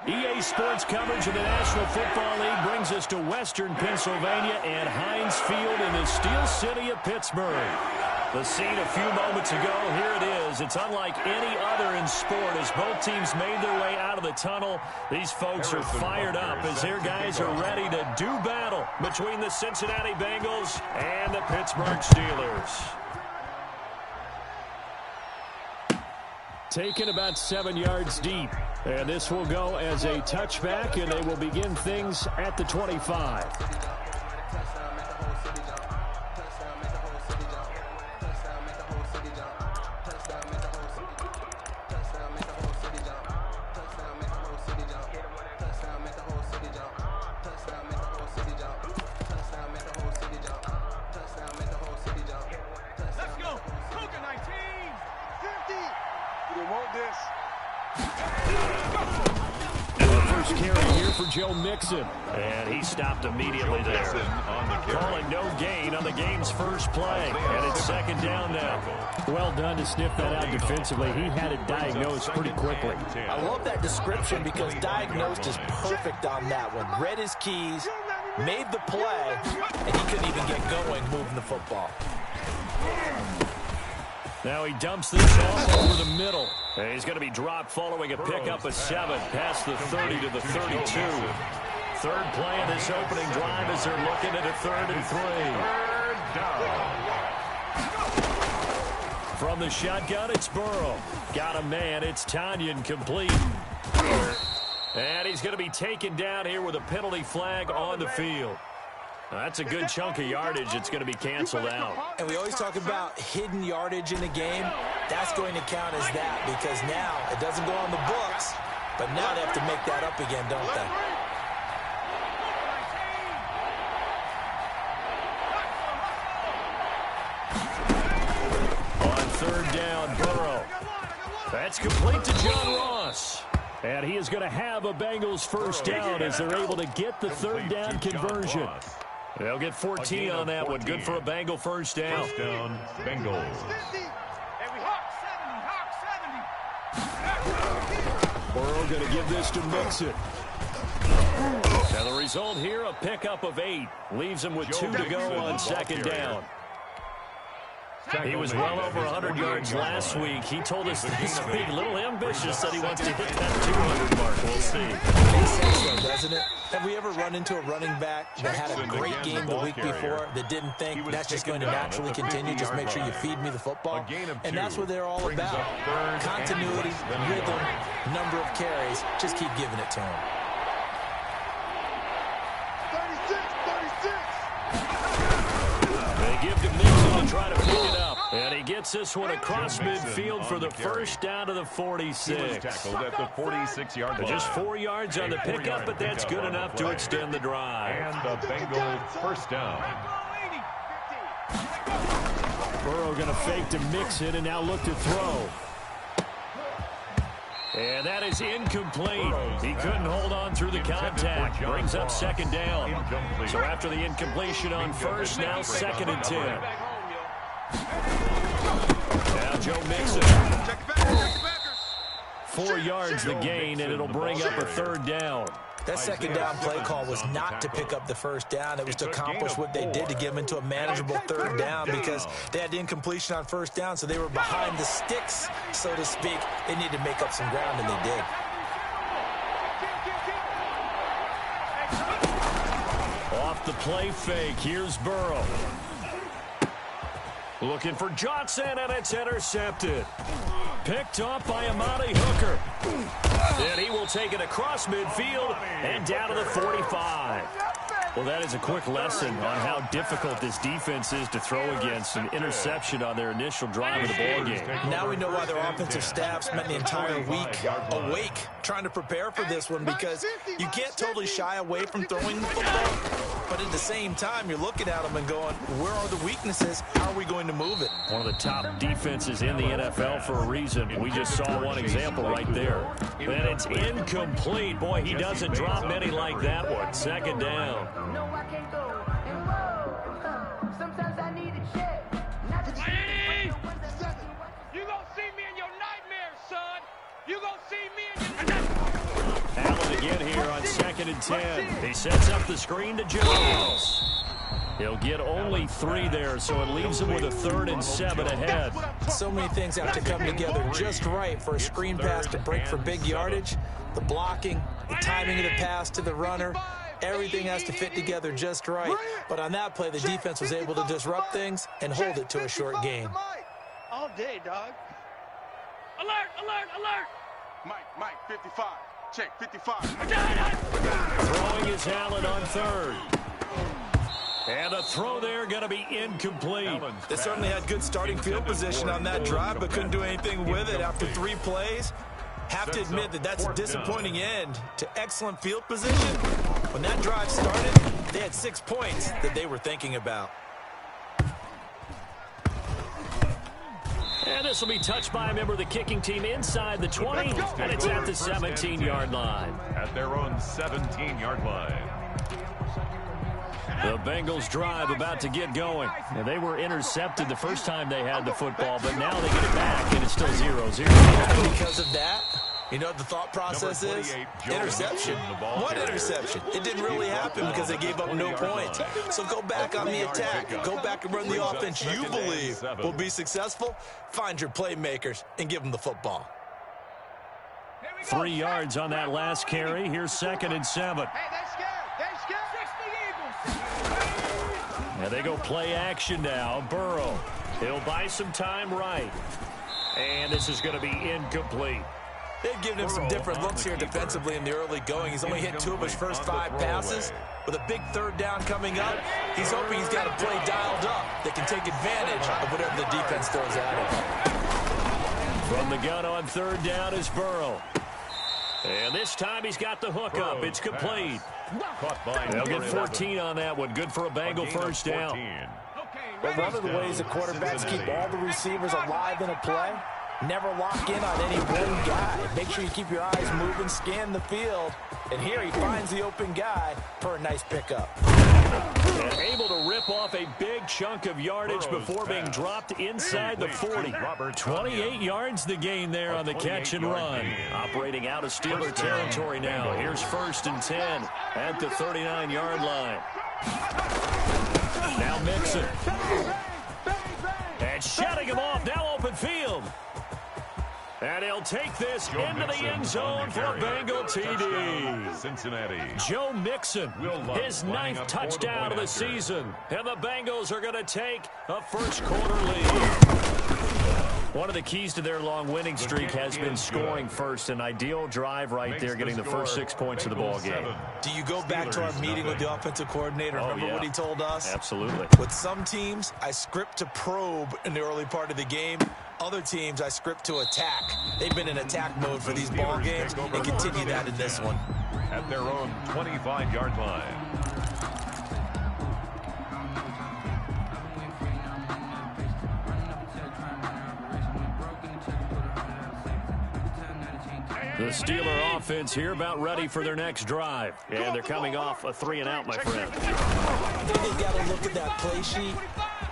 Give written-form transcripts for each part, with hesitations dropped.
EA Sports coverage of the National Football League brings us to Western Pennsylvania and Heinz Field in the Steel City of Pittsburgh. The scene a few moments ago, here it is. It's unlike any other in sport as both teams made their way out of the tunnel. These folks are fired up as their guys are ready to do battle between the Cincinnati Bengals and the Pittsburgh Steelers. Taken about 7 yards deep. And this will go as a touchback, and they will begin things at the 25. Joe Mixon, and he stopped immediately there. Calling no gain on the game's first play, and it's second down now. Well done to sniff that out defensively. He had it diagnosed pretty quickly. I love that description because diagnosed is perfect on that one. Read his keys, made the play, and he couldn't even get going moving the football. Now he dumps this off over the middle. And he's going to be dropped following a pickup of 7 past the 30 to the 32. Third play of this opening drive as they're looking at a 3rd and 3. From the shotgun, it's Burrow. Got a man. It's Tanyan complete. And he's going to be taken down here with a penalty flag on the field. That's a good chunk of yardage. It's going to be canceled out. And we always talk about hidden yardage in a game. That's going to count as that because now it doesn't go on the books, but now they have to make that up again, don't they? On 3rd down, Burrow. That's complete to John Ross. And he is going to have a Bengals first down as they're able to get the 3rd down conversion. They'll get 14 on that one. Good for a Bengal first down. First down, Bengals. Burrow going to give this to Mixon. Now the result here, a pickup of 8. Leaves him with 2 to go on second down. He was well over 100 yards last week. He told us this week, a little ambitious, that he wants to hit that 200 mark. We'll see. Makes sense, though, doesn't it? Have we ever run into a running back that had a great game the week before that didn't think that's just going to naturally continue? Just make sure you feed me the football. And that's what they're all about. Continuity, rhythm, number of carries. Just keep giving it to him. 36. They give to Mixon to try to pick it up. And he gets this one across midfield for the first down to the 46. Tackled at the 46-yard line. Just 4 yards on the pickup, but that's good enough to extend the drive. And the Bengals first down. Burrow going to fake to Mixon and now look to throw. And that is incomplete. He couldn't hold on through the contact. Brings up second down. So after the incompletion on first, now 2nd and 10. Now Joe Mixon. 4 yards the gain, and it'll bring up a 3rd down. That second down play call was not to pick up the first down. It was to accomplish what they did to get them into a manageable 3rd down because they had incompletion on first down, so they were behind the sticks, so to speak. They needed to make up some ground, and they did. Off the play fake, here's Burrow. Looking for Johnson, and it's intercepted. Picked off by Amani Hooker. And he will take it across midfield and down to the 45. Well, that is a quick lesson on how difficult this defense is to throw against. An interception on their initial drive of the ballgame. Now we know why their offensive staff spent the entire week awake trying to prepare for this one because you can't totally shy away from throwing the football. But at the same time, you're looking at them and going, where are the weaknesses? How are we going to move it? One of the top defenses in the NFL for a reason. We just saw one example right there. And it's incomplete. Boy, he doesn't drop many like that one. Second down. No, I can't go and whoa. Sometimes I need a check. Not to you gonna see me in your nightmares, son. You gonna see me in your nightmares. Allen again here on 2nd and 10. He sets up the screen to Jones. He'll get only 3 there, so it leaves him with a 3rd and 7 ahead. So many things have to come together just right for a screen pass to break for big yardage. The blocking, the timing of the pass to the runner, everything has to fit together just right. But on that play, the defense was able to disrupt things and hold it to a short gain. All day, dog. Alert, alert, alert. Mike, 55. Check, 55. Throwing is Allen on 3rd. And a throw there going to be incomplete. They certainly had good starting field position on that drive, but couldn't do anything with it after 3 plays. Have to admit that that's a disappointing end to excellent field position. When that drive started, they had 6 points that they were thinking about. And this will be touched by a member of the kicking team inside the 20, and it's at the 17-yard line. At their own 17-yard line. The Bengals drive about to get going. And they were intercepted the first time they had the football, but now they get it back, and it's still 0-0. And because of that, you know what the thought process is? Interception. What interception? It didn't really happen because they gave up no points. So go back on the attack. Go back and run the offense you believe will be successful. Find your playmakers and give them the football. 3 yards on that last carry. Here's 2nd and 7. Hey, they're scared. They're scared. And they go play action now. Burrow. He'll buy some time right. And this is going to be incomplete. They've given him some different looks here defensively in the early going. He's only hit 2 of his first 5 passes. With a big 3rd down coming up, he's hoping he's got a play dialed up that can take advantage of whatever the defense throws at him. From the gun on 3rd down is Burrow. And this time he's got the hook up. It's complete. They'll get 14 on that one. Good for a Bengal first down. But one of the ways the quarterbacks keep all the receivers alive in a play, never lock in on any one guy. Make sure you keep your eyes moving, scan the field. And here he finds the open guy for a nice pickup. And able to rip off a big chunk of yardage before being dropped inside the 40. 28 yards the gain there on the catch and run. Operating out of Steeler territory now. Here's 1st and 10 at the 39-yard line. Now Mixon. And shutting him off. Now open field. And he'll take this into the end zone for a Bengal TD. Cincinnati. Joe Mixon, his 9th touchdown of the season. And the Bengals are going to take a first-quarter lead. One of the keys to their long winning streak has been scoring first. An ideal drive right there, getting the first 6 points of the ball game. Do you go back to our meeting with the offensive coordinator? Remember what he told us? Absolutely. With some teams, I script to probe in the early part of the game. Other teams, I script to attack. They've been in attack mode for these ball games and continue that in this one. At their own 25-yard line. The Steeler offense here about ready for their next drive. And they're coming off a 3-and-out, my friend. They've got to look at that play sheet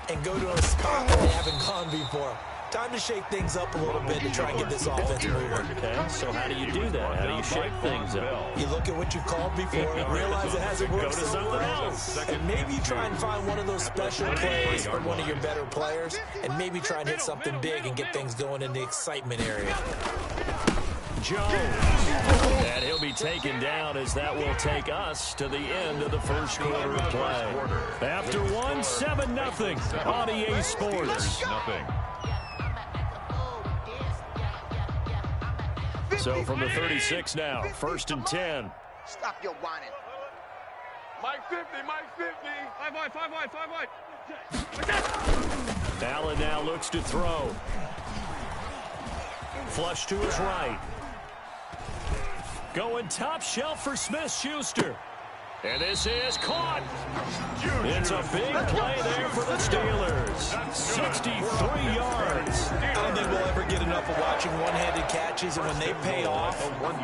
and go to a spot that they haven't gone before. Time to shake things up a little bit to try and get this offense moving. Okay, so how do you do that? How do you shake things up? You look at what you've called before, realize it hasn't worked Go to something else. and maybe try and find one of those special plays from one of your better players, and maybe try and hit something big and get things going in the excitement area. Jones. And he'll be taken down as that will take us to the end of the first quarter of play. After 1, 7-0 on EA Sports. So from the 36 now, 1st and 10. Stop your whining. Mike 50, Mike 50. 5 wide, 5 wide, 5 wide. Allen now looks to throw. Flush to his right. Going top shelf for Smith-Schuster. And this is caught. It's a big play there for the Steelers. 63 yards. I don't think we'll ever get enough of watching one-handed catches, and when they pay off,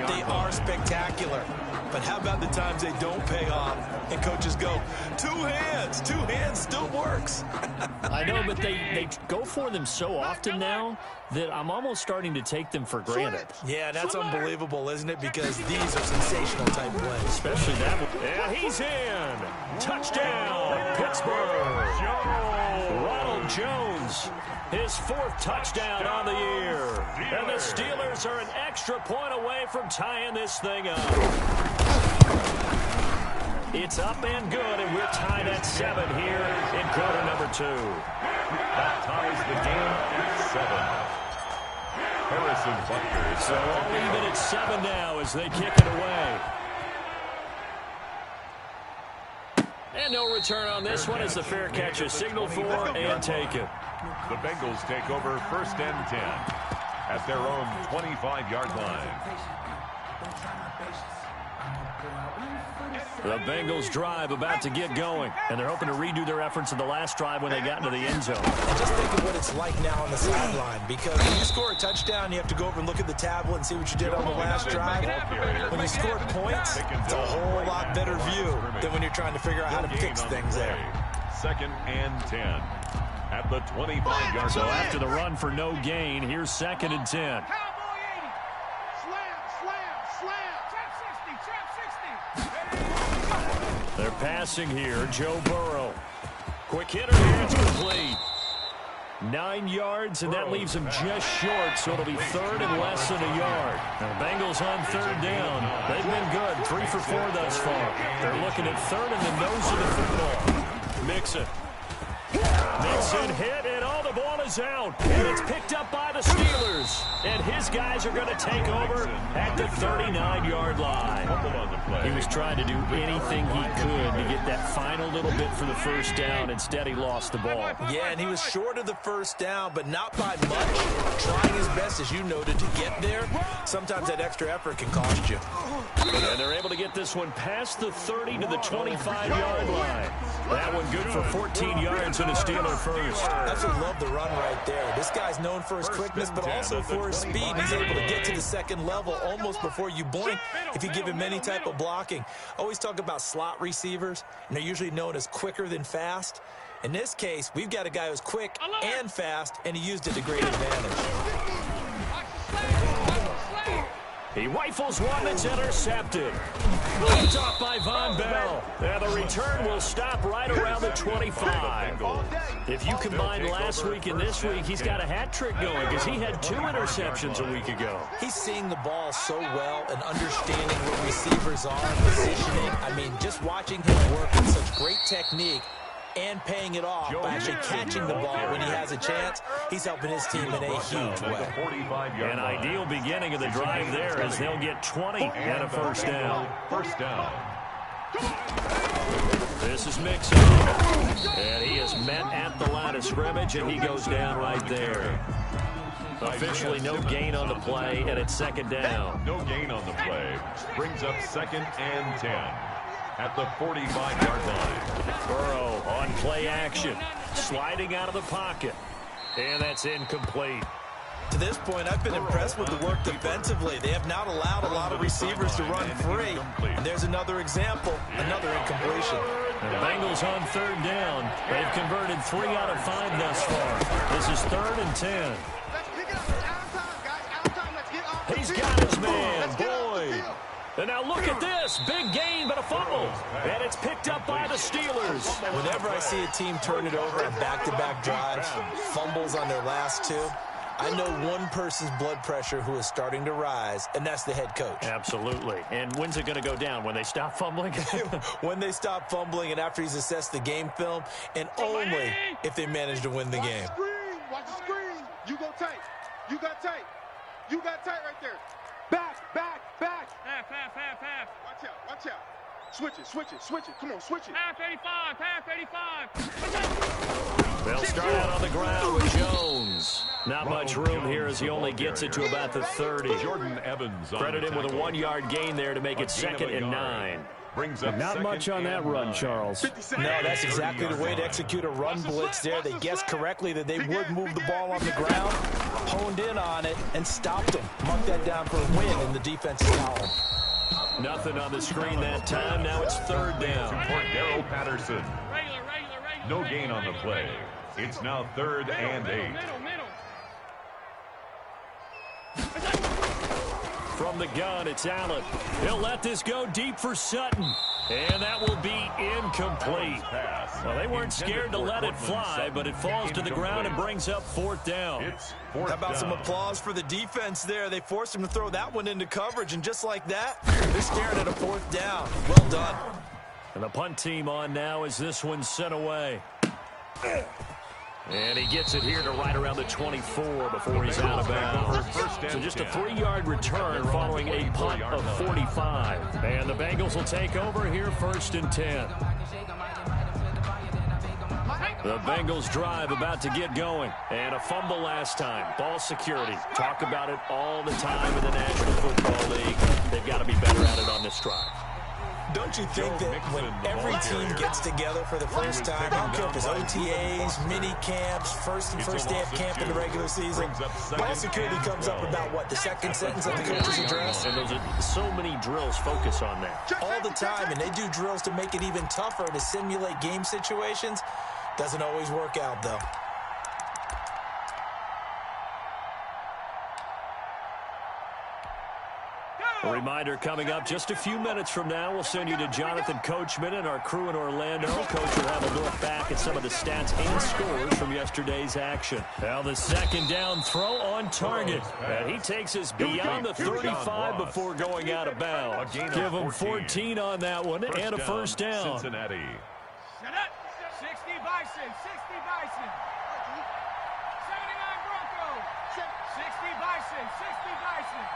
they are spectacular. But how about the times they don't pay off and coaches go, two hands still works. I know, but they go for them so often now that I'm almost starting to take them for granted. Yeah, that's unbelievable, isn't it? Because these are sensational type plays. Especially that one. And he's in. Touchdown, Pittsburgh. Ronald Jones, his 4th touchdown on the year. And the Steelers are an extra point away from tying this thing up. It's up and good, and we're tied at 7 here in quarter number 2. That ties the game at 7. Harrison Butker. So all even at 7 now as they kick it away. And no return on this one as the fair catch is signaled for and taken. The Bengals take over 1st and 10 at their own 25-yard line. The Bengals drive about to get going, and they're hoping to redo their efforts in the last drive when they got into the end zone. And just think of what it's like now on the sideline, because when you score a touchdown, you have to go over and look at the tablet and see what you did on the last drive. When you scored points, it's a whole lot better view than when you're trying to figure out how to fix things there. 2nd and 10 at the 25-yard line. So after the run for no gain, here's 2nd and 10. They're passing here. Joe Burrow. Quick hitter here. It's complete. 9 yards, and that leaves him just short, so it'll be 3rd and less than a yard. Now, the Bengals on 3rd down. They've been good. 3 for 4 thus far. They're looking at 3rd and the nose of the football. Mixon. Mixon hit, and all the ball is out. And it's picked up by the Steelers. And his guys are going to take over at the 39-yard line. He was trying to do anything he could to get that final little bit for the first down. Instead, he lost the ball. Yeah, and he was short of the first down, but not by much. Trying his best, as you noted, to get there. Sometimes that extra effort can cost you. And they're able to get this one past the 30 to the 25-yard line. That one good for 14 yards and a Steeler first. Absolutely love the run right there. This guy's known for his quickness, but also for his speed. He's able to get to the second level almost before you blink if you give him any type of blocking. I always talk about slot receivers, and they're usually known as quicker than fast. In this case, we've got a guy who's quick and fast, and he used it to great advantage. He rifles one that's intercepted. Picked off by Von Bell. And the return will stop right around the 25. If you combine last week and this week, he's got a hat trick going because he had 2 interceptions a week ago. He's seeing the ball so well and understanding where receivers are, positioning. I mean, just watching him work with such great technique and paying it off by actually catching the ball when he has a chance. He's helping his team in a huge way. An ideal beginning of the drive there as they'll get 20 and a first down. First down. This is Mixon. And he is met at the line of scrimmage, and he goes down right there. Officially no gain on the play, and it's 2nd down. No gain on the play. Brings up 2nd and 10. At the 45-yard line. Burrow on play action. Sliding out of the pocket. And that's incomplete. To this point, I've been impressed with the work defensively. They have not allowed a lot of receivers to run free. And there's another example, another incompletion. The Bengals on 3rd down. They've converted 3 out of 5 thus far. This is 3rd and 10. He's got his man, Boyd. And now look at this. Big gain, but a fumble. And it's picked up by the Steelers. Whenever I see a team turn it over on back-to-back drives, fumbles on their last 2, I know one person's blood pressure who is starting to rise, and that's the head coach. Absolutely. And when's it going to go down? When they stop fumbling? When they stop fumbling and after he's assessed the game film, and only if they manage to win the game. Watch the screen. You go tight. You got tight. You got tight right there. Back. Half. Watch out. Switch it. Come on, switch it. Half 85. They'll start out on the ground with Jones. Not much room here as he only gets it to about the 30. Jordan Evans. Credit him with a 1-yard gain there to make it 2nd and 9. Not much on that run, Charles. No, that's exactly the way to execute a run blitz there. They guessed correctly that they would move the ball on the ground, honed in on it, and stopped them. Mark that down for a win in the defensive column. Nothing on the screen that time. Now it's third down. Cordero Patterson. No gain on the play. It's now 3rd and 8. From the gun, it's Allen. He'll let this go deep for Sutton. And that will be incomplete. Well, they weren't scared to let it fly, but it falls to the ground and brings up 4th down. How about some applause for the defense there? They forced him to throw that one into coverage, and just like that, they're staring at a 4th down. Well done. And the punt team on now as this one's sent away. And he gets it here to right around the 24 before he's out of bounds. So just a 3-yard return following a punt of 45. And the Bengals will take over here 1st and 10. The Bengals drive about to get going. And a fumble last time. Ball security. Talk about it all the time in the National Football League. They've got to be better at it on this drive. Don't you think that when every team gets together for the first time, I don't care if it's OTAs, mini camps, first day of camp in the regular season, ball security comes up about, what, the second sentence of the coach's address? And there's so many drills focus on that. All the time, and they do drills to make it even tougher to simulate game situations. Doesn't always work out, though. A reminder coming up just a few minutes from now. We'll send you to Jonathan Coachman and our crew in Orlando. Coach will have a look back at some of the stats and scores from yesterday's action. Now the 2nd down throw on target. And he takes us beyond the 35 before going out of bounds. Give him 14 on that one and a 1st down. Cincinnati. 60 Bison, 60 Bison. 79 Broncos. 60 Bison, 60 Bison.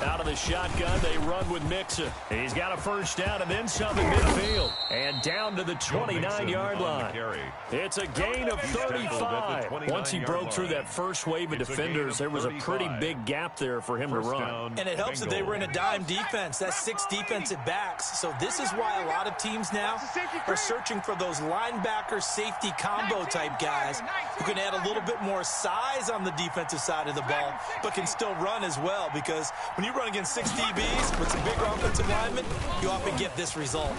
Out of the shotgun, they run with Mixon. He's got a 1st down and then some in midfield. And down to the 29-yard line. It's a gain of 35. Once he broke through that first wave of defenders, there was a pretty big gap there for him to run. And it helps that they were in a dime defense. That's 6 defensive backs. So this is why a lot of teams now are searching for those linebacker safety combo type guys who can add a little bit more size on the defensive side of the ball, but can still run as well, because when you run against 6 DBs with some bigger offensive linemen, you often get this result.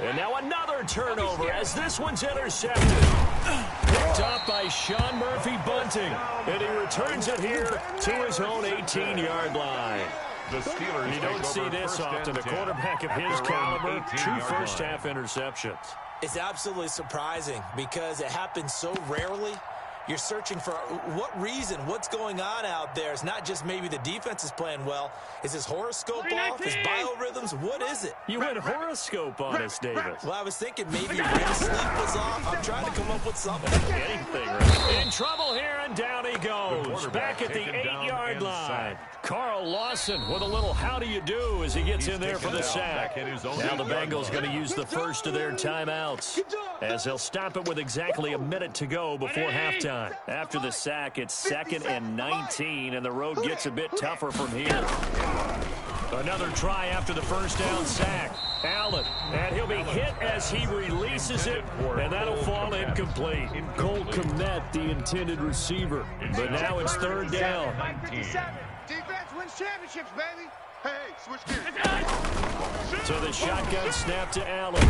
And now another turnover as this one's intercepted. Picked up by Sean Murphy-Bunting. And he returns it here to his own 18-yard line. The Steelers you don't see this often. A quarterback of his caliber, 2 first-half interceptions. It's absolutely surprising because it happens so rarely. You're searching for what reason, what's going on out there. It's not just maybe the defense is playing well. Is his horoscope off? His biorhythms? What is it? You went horoscope on us, Davis. Well, I was thinking maybe REM sleep was off. I'm trying to come up with something. Anything, right? In trouble here, and down he goes. Back at the 8-yard line. Carl Lawson with a little how do you do as he gets in there for the sack. Now the Bengals going to use the first of their timeouts as they'll stop it with exactly a minute to go before halftime. After the sack, it's 2nd and 19, and the road gets a bit tougher from here. Another try after the 1st down sack. Allen, and he'll be hit as he releases it, and that'll fall incomplete. Cole Kmet, the intended receiver, but now it's 3rd down. Defense wins championships, baby. Hey, switch gears. So the shotgun snap to Allen.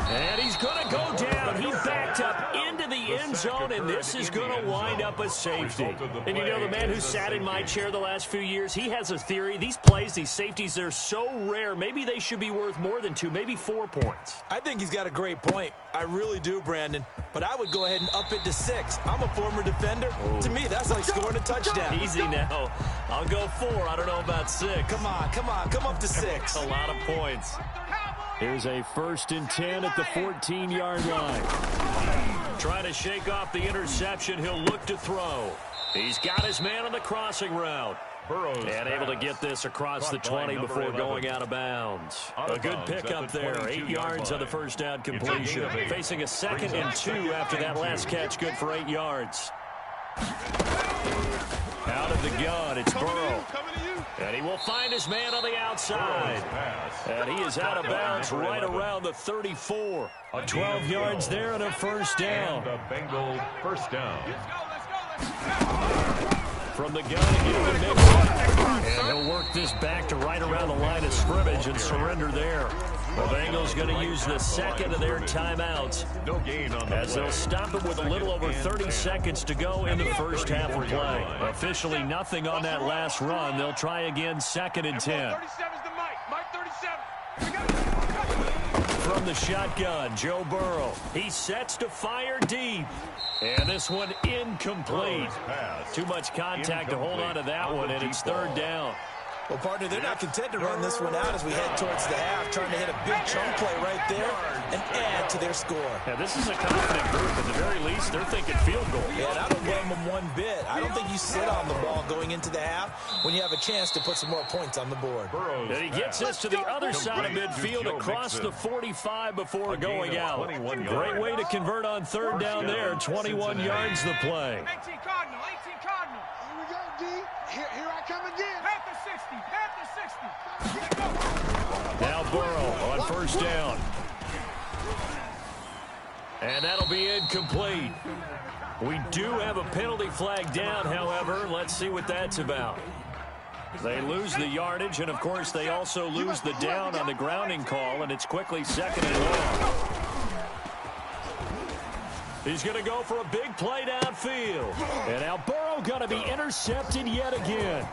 And he's going to go down. He backed up into the end zone, and this is going to wind up a safety. And you know, the man who sat in my chair the last few years, he has a theory. These plays, these safeties, they're so rare. Maybe they should be worth more than 2, maybe 4 points. I think he's got a great point. I really do, Brandon. But I would go ahead and up it to 6. I'm a former defender. Oh. To me, that's like scoring a touchdown. Easy now. I'll go 4. I don't know about 6. Come on. Come up to 6. A lot of points. Here's a 1st and 10 at the 14-yard line. Trying to shake off the interception. He'll look to throw. He's got his man on the crossing route. And able to get this across the 20 before going out of bounds. A good pickup there. 8 yards on the 1st down completion. Facing a 2nd and 2 after that last catch. Good for 8 yards. Out of the gun, it's Burrow. And he will find his man on the outside. And he is out of bounds right around the 34. 12 yards there and a 1st down. And the Bengal 1st down. from the gun into the mix. And he'll work this back to right around the line of scrimmage and surrender there. The Bengals going to use the second of their timeouts No gain on the as they'll stop it with a little over 30 seconds to go in the first half of play. Officially nothing on that last run. They'll try again, 2nd and 10. 37's the Mike 37. From the shotgun, Joe Burrow. He sets to fire deep. And this one incomplete. Too much contact to hold on to that one, and it's 3rd down. Well, partner, they're not content to run this one out as we head towards the half, trying to hit a big chunk play right there and add to their score. Yeah, this is a confident group. At the very least, they're thinking field goal. Yeah, and I don't blame them one bit. I don't think you sit on the ball going into the half when you have a chance to put some more points on the board. And he gets us to the other side of midfield across the 45 before going out. Great way to convert on 3rd down there. 21 yards the play. 18 Cardinal. Here we go, D. Here I come again. Panther 60. Now Burrow on 1st down. And that'll be incomplete. We do have a penalty flag down, however. Let's see what that's about. They lose the yardage, and, of course, they also lose the down on the grounding call, and it's quickly 2nd and long. He's going to go for a big play downfield. And now Burrow going to be intercepted yet again.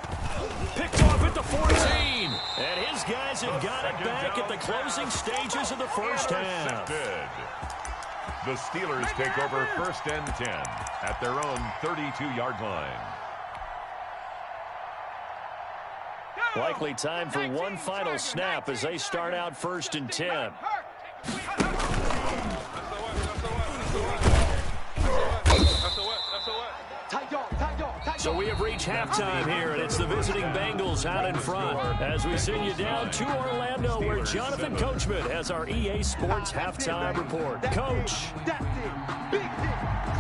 Picked off at the 14. And his guys have got it back at the closing stages of the first half. The Steelers take over 1st and 10 at their own 32-yard line. Likely time for one final snap as they start out 1st and 10. So we have reached halftime here, and it's the visiting Bengals out in front as we send you down to Orlando, where Jonathan Coachman has our EA Sports halftime report. Coach,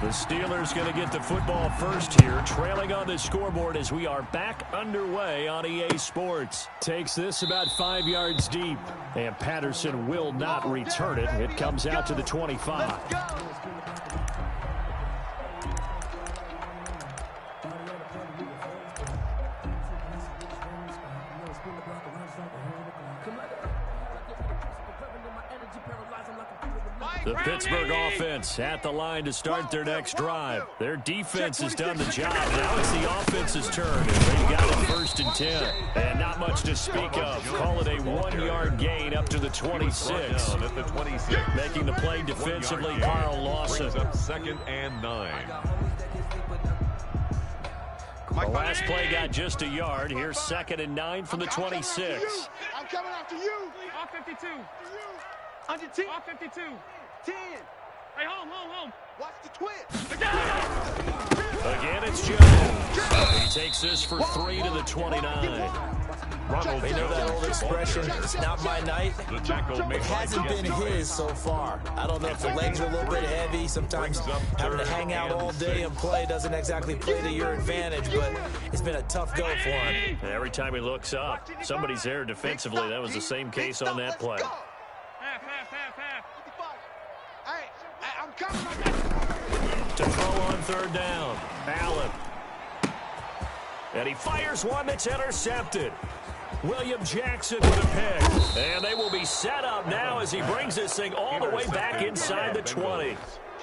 the Steelers going to get the football first here, trailing on the scoreboard as we are back underway on EA Sports. Takes this about 5 yards deep, and Patterson will not return it. It comes out to the 25. The Pittsburgh offense at the line to start their next drive. Their defense has done the job. Now it's the offense's turn, and they've got it 1st and 10. And not much to speak of. Call it a 1-yard gain up to the 26. Making the play defensively, Carl Lawson. 2nd and 9. The last play got just a yard. Here's 2nd and 9 from the 26. I'm coming after you. Off 52. Under 10. Off 52. 10. Hey, home. Watch the twist. Again, it's Jones. He takes this for 3 to the 29. They know that old expression, it's not my night. It hasn't been his so far. I don't know if the legs are a little bit heavy. Sometimes having to hang out all day and play doesn't exactly play to your advantage, but it's been a tough go for him. And every time he looks up, somebody's there defensively. That was the same case on that play. Half. Hey, I'm coming. To throw on 3rd down, Allen. And he fires one that's intercepted. William Jackson with a pick. And they will be set up now as he brings this thing all the way back inside the 20.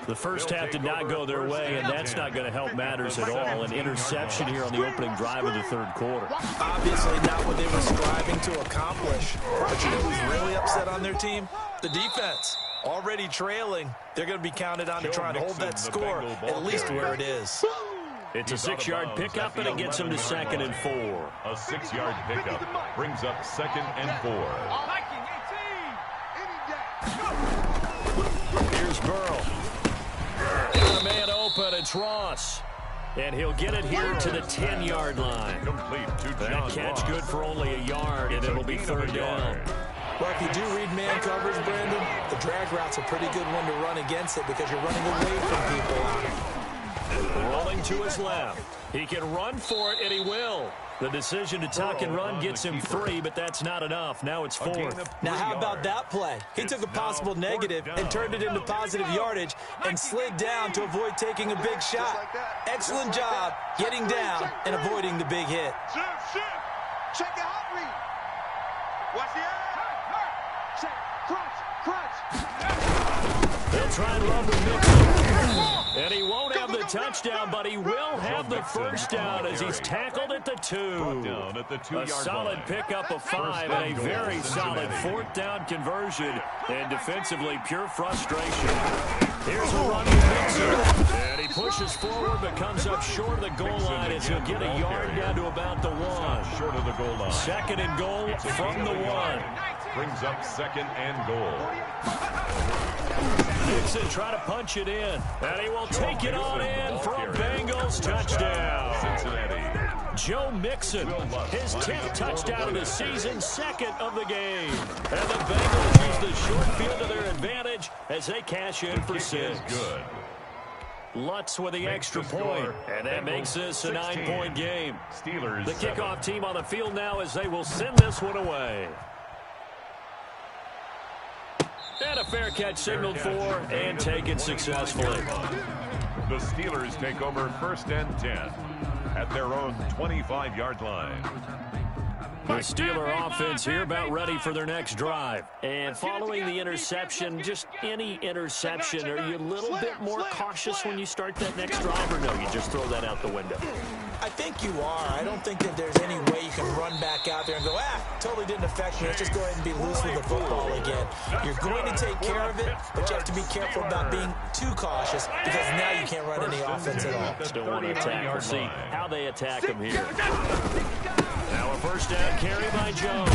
The first half did not go their way, and that's not going to help matters at all. An interception here on the opening drive of the 3rd quarter. Obviously not what they were striving to accomplish. But you know who's really upset on their team? The defense. Already trailing. They're going to be counted on to try and hold that score at least where it is. It's a 6-yard pickup, and it gets them to 2nd and 4. A 6-yard pickup brings up 2nd and 4. Here's Burrow. Got a man open. It's Ross. And he'll get it here to the 10-yard line. Complete to That catch good for only a yard, and it'll be 3rd down. Well, if you do read man coverage, Brandon, the drag route's a pretty good one to run against it because you're running away from people. Rolling to his left. He can run for it, and he will. The decision to tuck and run gets him 3, but that's not enough. Now it's 4th. Now, how about that play? He took a possible negative and turned it into positive yardage and slid down to avoid taking a big shot. Excellent job getting down and avoiding the big hit. Check it out, read. Watch the eye. Check. Crunch. They'll try and run with Mixon. And he won't have the touchdown, but he will have the first down as he's tackled at the 2. A solid pickup of 5 and a very solid 4th down conversion. And defensively, pure frustration. Here's a run with Mixon. And he pushes forward but comes up short of the goal line as he'll get a yard down to about the 1. Short of the goal line. 2nd and goal from the 1. Brings up 2nd and goal. Mixon trying to punch it in, and he will take it on in for a Bengals touchdown. Cincinnati. Joe Mixon, his 10th touchdown of the season, 2nd of the game. And the Bengals use the short field to their advantage as they cash in for 6. Good. Lutz with the extra point, and that makes this a 9-point game. Steelers. The kickoff team on the field now as they will send this one away. And a fair catch signaled for and taken successfully. The Steelers take over 1st and 10 at their own 25-yard line. The Steeler offense here about ready for their next drive. And following the interception, just any interception, are you a little bit more cautious when you start that next drive, or no, you just throw that out the window? I think you are. I don't think that there's any way you can run back out there and go, totally didn't affect me. Let's just go ahead and be loose with the football again. You're going to take care of it, but you have to be careful about being too cautious because now you can't run any offense at all. Still want to attack. We'll see how they attack him here. Now a 1st down carry by Jones.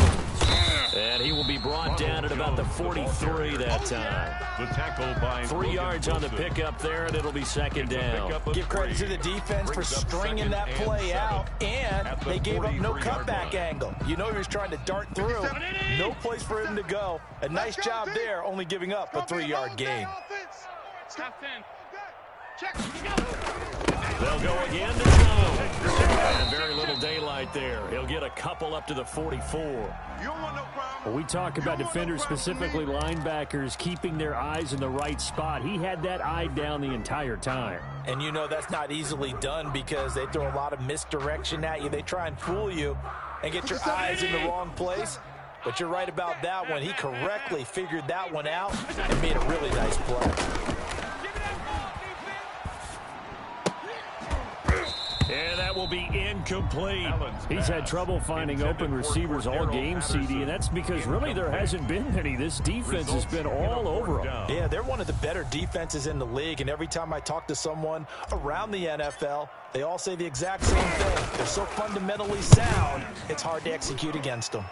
And he will be brought down at about the 43 that time. The tackle by 3 yards on the pickup there, and it'll be 2nd down. Give credit to the defense for stringing that play out, and they gave up no cutback angle. You know he was trying to dart through. No place for him to go. A nice job there, only giving up a 3-yard gain. They'll go again to Jones. And very little daylight there. He'll get a couple up to the 44. Well, we talk about defenders, specifically linebackers, keeping their eyes in the right spot. He had that eye down the entire time. And you know that's not easily done because they throw a lot of misdirection at you. They try and fool you and get your eyes in the wrong place. But you're right about that one. He correctly figured that one out and made a really nice play. And that will be incomplete. He's had trouble finding open receivers all game, CD, and that's because really there hasn't been many. This defense has been all over them. Yeah, they're one of the better defenses in the league, and every time I talk to someone around the NFL, they all say the exact same thing. They're so fundamentally sound, it's hard to execute against them.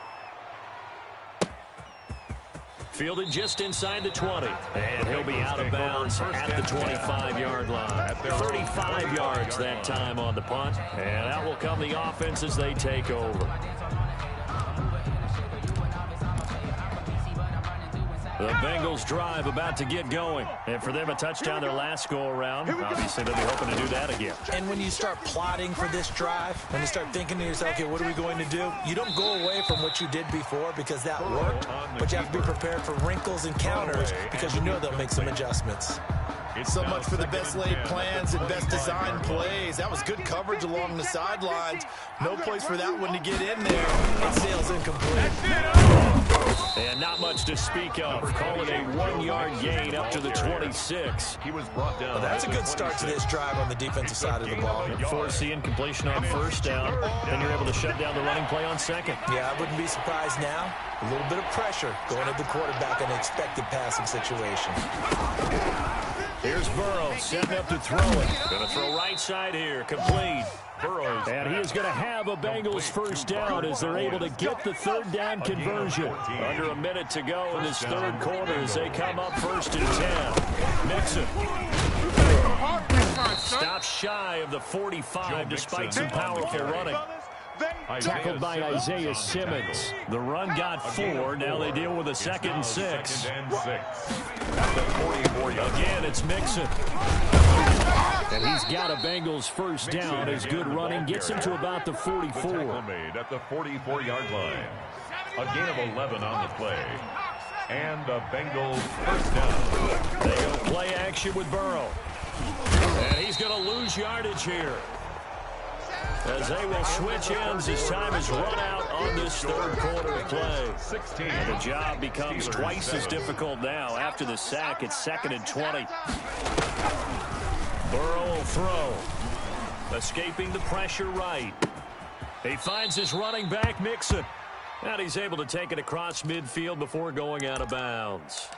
Fielded just inside the 20. And he'll be out of bounds at the 25-yard line. 35 yards that time on the punt. And out will come the offense as they take over. The Bengals drive about to get going. And for them, a touchdown their last go-around. Obviously, they'll be hoping to do that again. And when you start plotting for this drive, when you start thinking to yourself, okay, what are we going to do? You don't go away from what you did before because that worked, but you have to be prepared for wrinkles and counters because you know they'll make some adjustments. So much for the best laid plans and best designed plays. That was good coverage along the sidelines. No place for that one to get in there. It sails incomplete. And not much to speak of. Call it a 1-yard gain up to the 26. He was brought down. Well, that's a good start to this drive on the defensive side of the ball. Force the incompletion on 1st down, and you're able to shut down the running play on 2nd. Yeah, I wouldn't be surprised now. A little bit of pressure going at the quarterback in an expected passing situation. Here's Burrow, setting up to throw it. Going to throw right side here, complete. Burrows. And he is going to have a Bengals 1st down as they're able to get the 3rd down conversion. Under a minute to go in this 3rd quarter as they come up 1st and 10. Mixon. Stops shy of the 45 despite some powerful running. Tackled by Isaiah Simmons. The run got 4. Now they deal with a 2nd and 6. At the 44-yard line. Again, it's Mixon. And he's got a Bengals first down. His good running gets him to about the 44. The tackle made at the 44-yard line. A gain of 11 on the play. And a Bengals first down. They go play action with Burrow. And he's going to lose yardage here, as they will switch ends as time is run out on this third quarter of play. 16. And the job becomes twice as difficult now. After the sack, it's 2nd and 20. Burrow will throw. Escaping the pressure right. He finds his running back, Mixon. And he's able to take it across midfield before going out of bounds.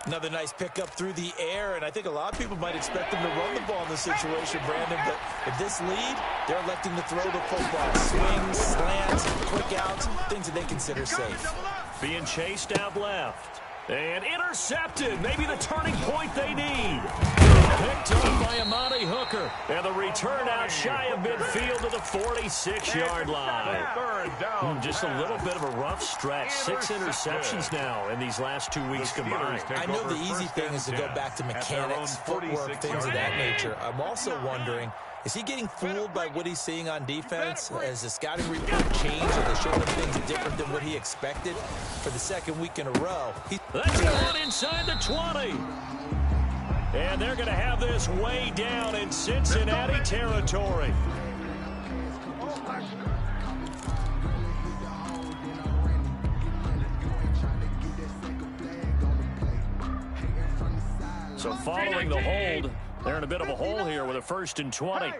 Another nice pickup through the air, and I think a lot of people might expect them to run the ball in this situation, Brandon, but with this lead, they're electing to throw the football. Swings, slants, quick outs, things that they consider safe. Being chased out left. And intercepted. Maybe the turning point they need. Picked up by Amani Hooker. And the return out shy of midfield to the 46-yard line. Just a little bit of a rough stretch. 6 interceptions now in these last 2 weeks combined. I know the easy thing is to go back to mechanics, footwork, things of that nature. I'm also wondering, is he getting fooled by what he's seeing on defense? Has the scouting report changed? Are they showing him things different than what he expected for the second week in a row? That's one inside the 20. And they're going to have this way down in Cincinnati territory. So following the hold, they're in a bit of a hole here with a 1st and 20.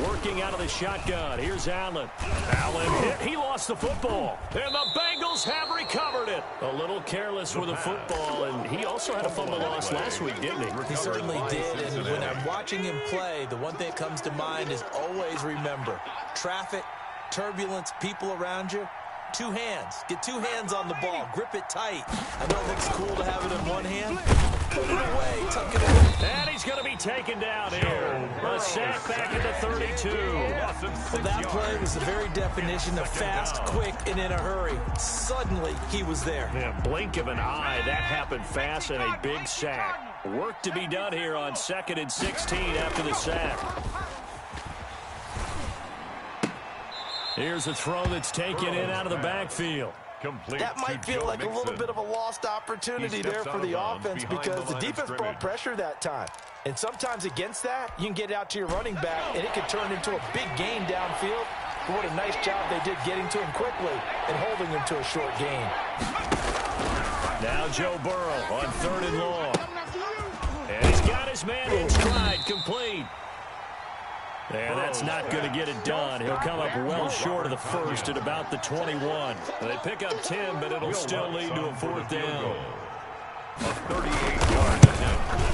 Working out of the shotgun. Here's Allen. Allen hit. He lost the football. And the Bengals have recovered it. A little careless with the football. And he also had a fumble loss last week, didn't he? He certainly did. And when I'm watching him play, the one thing that comes to mind is always remember, traffic, turbulence, people around you. 2 hands. Get 2 hands on the ball. Grip it tight. I know it looks cool to have it in one hand. Put it away. Tuck it away. And he's going to be taken down here. A sack back at the 32. Well, that play was the very definition of fast, quick, and in a hurry. Suddenly, he was there. Yeah, blink of an eye. That happened fast and a big sack. Work to be done here on 2nd and 16 after the sack. Here's a throw that's taken in out of the backfield. That might feel like a little bit of a lost opportunity there for the offense because the defense brought pressure that time. And sometimes against that, you can get out to your running back, and it can turn into a big gain downfield. But what a nice job they did getting to him quickly and holding him to a short gain. Now Joe Burrow on 3rd and long. And he's got his man in stride, complete. And that's not going to get it done. He'll come up well short of the 1st at about the 21. They pick up 10, but it'll still lead to a 4th down. A 38-yard attempt.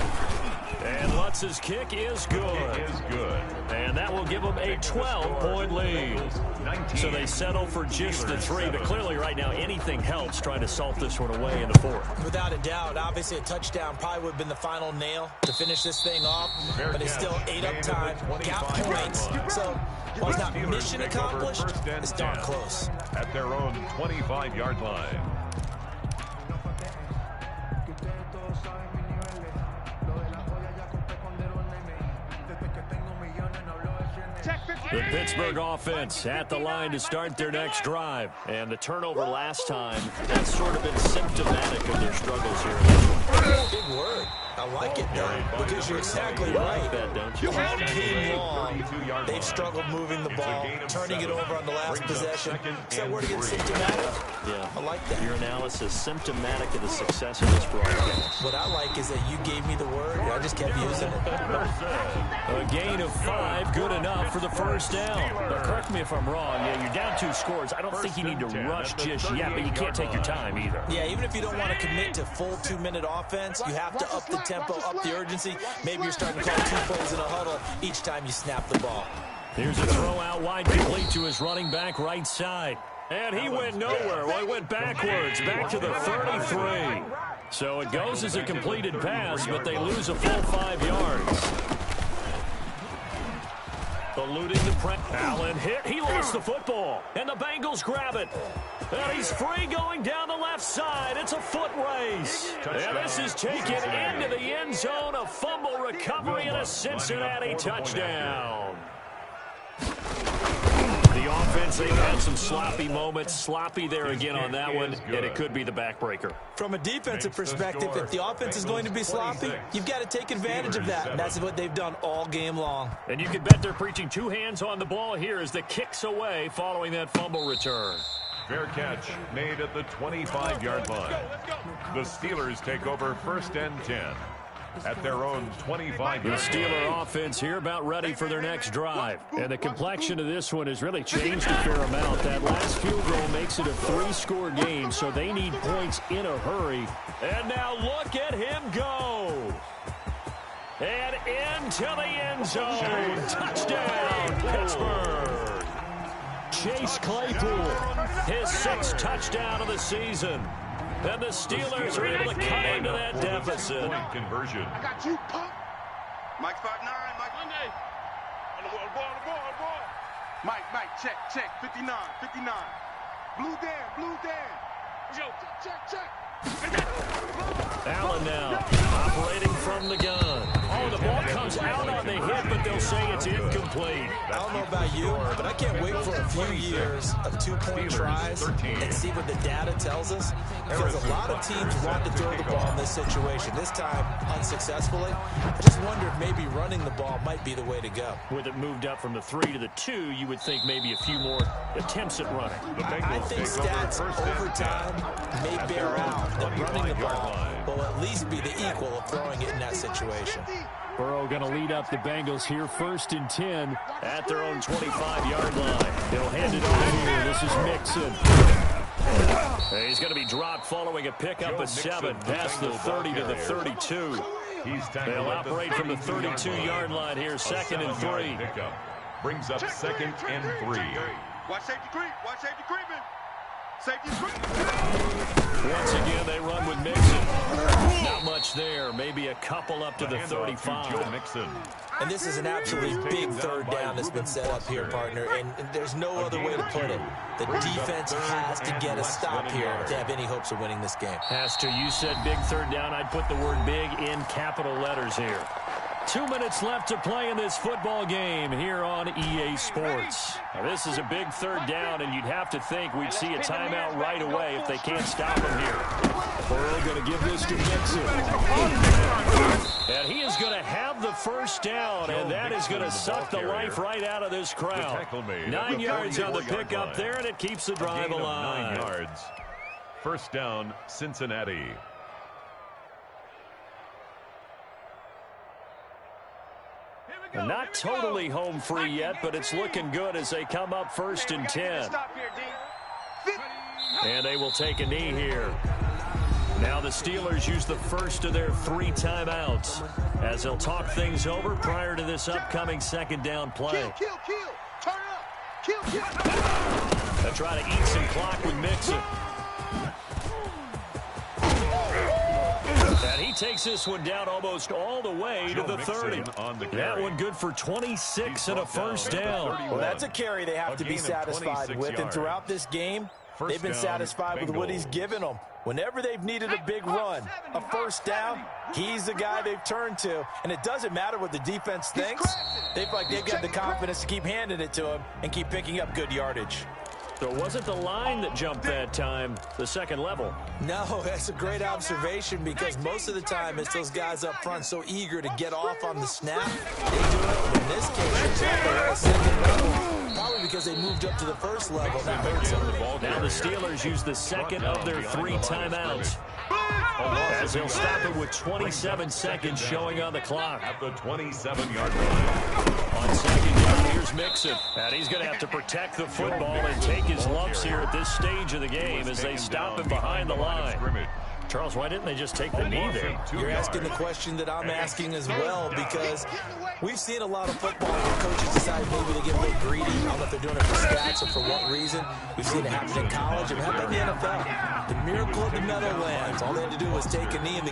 And Lutz's kick is good. It is good. And that will give them a 12-point lead. So they settle for just the 3, but clearly right now anything helps trying to salt this one away in the 4th. Without a doubt, obviously a touchdown probably would have been the final nail to finish this thing off, but it still ate up time, got points. So while it's not mission accomplished, it's darn close. At their own 25-yard line. The Pittsburgh offense at the line to start their next drive. And the turnover last time, that's sort of been symptomatic of their struggles here. Big word. I like it, though, because you're exactly right. All game long, they've struggled moving the ball, turning it over on the last possession. Is that word again symptomatic? Yeah. I like that. Your analysis symptomatic of the success of this broadcast. What I like is that you gave me the word, and I just kept using it. A gain of 5, good enough for the 1st down. But correct me if I'm wrong. Yeah, you're down 2 scores. I don't think you need to rush just yet, but you can't take your time either. Yeah, even if you don't want to commit to full 2-minute offense, you have to up the tempo, up the urgency. Maybe you're starting to call 2 plays in a huddle each time you snap the ball. Here's a throw out wide, complete to his running back right side. And he went nowhere. Well, he went backwards, back to the 33. So it goes as a completed pass, but they lose a full 5 yards. Eluding the press. Allen hit. He lost gets the football, and the Bengals grab it. And he's free going down the left side. It's a foot race. And this is taken into the end zone. A fumble recovery and a Cincinnati touchdown. The offense, they've had some sloppy moments. Sloppy there again on that one, and it could be the backbreaker. From a defensive perspective, if the offense is going to be sloppy, you've got to take advantage of that. And that's what they've done all game long. And you can bet they're preaching two hands on the ball here as the kick's away following that fumble return. Fair catch made at the 25-yard line. The Steelers take over 1st and 10 at their own 25-yard line. The Steeler offense here about ready for their next drive. And the complexion of this one has really changed a fair amount. That last field goal makes it a 3-score game, so they need points in a hurry. And now look at him go. And into the end zone. Touchdown, Pittsburgh. Chase Claypool, his 6th touchdown of the season. And the Steelers are able to cut into that deficit. Point conversion. I got you, punk. Mike 5'9", Mike. On the ball. Mike, check, 59. Blue Dan. Check. Allen now, operating from the gun. Oh, the ball comes out on the hit, but they'll say it's incomplete. I don't know about you, but I can't wait for a few years of 2-point tries and see what the data tells us. Because a lot of teams want to throw the ball in this situation. This time, unsuccessfully. I just wonder if maybe running the ball might be the way to go. With it moved up from the 3 to the 2, you would think maybe a few more attempts at running. I think stats over time may bear out that running the ball will at least be the equal of throwing it in that situation. Burrow going to lead up the Bengals here 1st and 10 at their own 25-yard line. They'll hand it over here. This is Mixon. He's going to be dropped following a pickup of 7 past the 30 to the 32. They'll operate from the 32-yard line here, 2nd and 3. Brings up 2nd and 3. Watch safety creeping. Once again, they run with Mixon. Not much there. Maybe a couple up to the 35. And this is an absolutely big 3rd down that's been set up here, partner. And there's no other way to put it. The defense has to get a stop here to have any hopes of winning this game. Has to. You said big 3rd down. I'd put the word big in capital letters here. 2 minutes left to play in this football game here on EA Sports. Now, this is a big 3rd down, and you'd have to think we'd see a timeout right away if they can't stop him here. Burrow going to give this to Mixon. And he is going to have the 1st down, and that is going to suck the life right out of this crowd. 9 yards on the pickup there, and it keeps the drive alive. 9 yards. 1st down, Cincinnati. Not totally home free yet, but it's looking good as they come up 1st and 10. And they will take a knee here. Now the Steelers use the first of their 3 timeouts as they'll talk things over prior to this upcoming 2nd down play. Kill. Turn up. Kill. They'll try to eat some clock with Mixon. And he takes this one down almost all the way to the 30. That one good for 26 and a 1st down. Well, that's a carry they have to be satisfied with. And throughout this game, they've been satisfied with what he's given them. Whenever they've needed a big run, a 1st down, he's the guy they've turned to. And it doesn't matter what the defense thinks. They've got the confidence to keep handing it to him and keep picking up good yardage. So it wasn't the line that jumped that time, the 2nd level. No, that's a great observation because most of the time it's those guys up front so eager to get off on the snap. They do it. In this case, they're at 2nd level. Probably because they moved up to the 1st level. That hurts them. Now the Steelers use the 2nd of their 3 timeouts. As they'll stop it with 27 seconds showing on the clock. At the 27-yard line. On 2nd down, here's Mixon. And he's going to have to protect the football and take his lumps here at this stage of the game as they stop him behind the line. Charles, why didn't they just take the knee there? You're asking the question that I'm asking as well because we've seen a lot of football where coaches decide maybe they get a little greedy. I don't know if they're doing it for stats or for what reason. We've seen it happen in college and how about the NFL? The miracle of the Meadowlands. All they had to do was take a knee in the game.